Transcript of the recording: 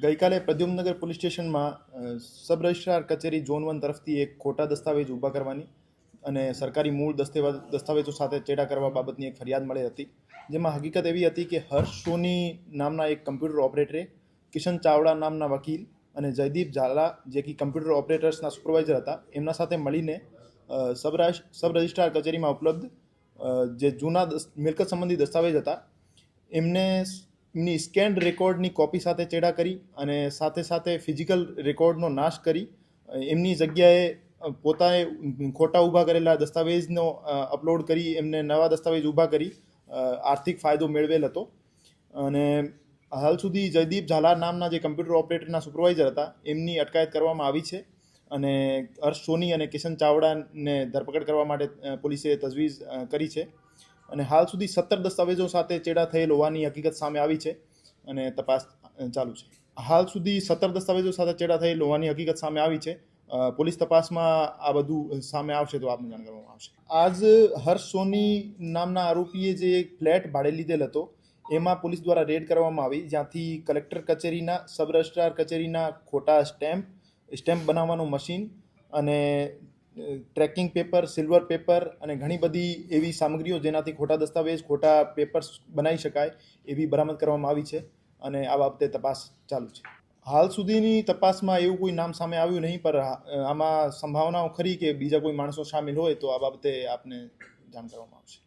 ગઈકાલે પ્રદ્યુમ્નનગર પોલીસ સ્ટેશનમાં sub registrar કચેરી ઝોન 1 તરફથી એક ખોટા દસ્તાવેજ ઊભા કરવાની અને સરકારી મૂળ દસ્તાવેજો સાથે ચેડા કરવા બાબતની એક ફરિયાદ મળી હતી, જેમાં હકીકત એવી હતી કે હર્ષ સોની નામના એક કમ્પ્યુટર ઓપરેટરે કિશન ચાવડા નામના વકીલ અને જયદીપ ઝાલા જે કે કમ્પ્યુટર ઓપરેટર્સના સુપરવાઇઝર હતા એમના સાથે મળીને સબ રજિસ્ટ્રાર કચેરીમાં ઉપલબ્ધ જે જૂના મિલકત સંબંધી દસ્તાવેજ હતા એમની સ્કેન્ડ રેકોર્ડની કોપી સાથે ચેડા કરી અને સાથે સાથે ફિઝિકલ રેકોર્ડનો નાશ કરી એમની જગ્યાએ પોતાએ ખોટા ઊભા કરેલા દસ્તાવેજનો અપલોડ કરી એમને નવા દસ્તાવેજ ઊભા કરી આર્થિક ફાયદો મેળવેલ હતો. અને હાલ સુધી જયદીપ ઝાલા નામના જે કમ્પ્યુટર ઓપરેટરના સુપરવાઇઝર હતા એમની અટકાયત કરવામાં આવી છે અને હર્ષ સોની અને કિશન ચાવડાને ધરપકડ કરવા માટે પોલીસે તજવીજ કરી છે અને હાલ સુધી 17 દસ્તાવેજો સાથે ચેડા થયેલ હોવાની હકીકત સામે આવી છે અને તપાસ ચાલુ છે. હાલ સુધી 17 દસ્તાવેજો સાથે ચેડા થયેલ હોવાની હકીકત સામે આવી છે. પોલીસ તપાસમાં આ બધું સામે આવશે તો આપને જાણ કરવામાં આવશે. આજ હર્ષ સોની નામના આરોપીએ જે એક ફ્લેટ ભાડે લીધેલ હતો એમાં પોલીસ દ્વારા રેડ કરવામાં આવી, જ્યાંથી કલેક્ટર કચેરીના સબ રજિસ્ટ્રાર કચેરીના ખોટા સ્ટેમ્પ બનાવવાનું મશીન અને ટ્રેકિંગ પેપર, સિલ્વર પેપર અને ઘણી બધી એવી સામગ્રીઓ જેનાથી ખોટા દસ્તાવેજ, ખોટા પેપર્સ બનાવી શકાય એવી બરામદ કરવામાં આવી છે અને આ બાબતે તપાસ ચાલુ છે. હાલ સુધીની તપાસમાં એવું કોઈ નામ સામે આવ્યું નહીં, પર આમાં સંભાવનાઓ ખરી કે બીજા કોઈ માણસો સામેલ હોય તો આ બાબતે આપને જાણ કરવામાં આવશે.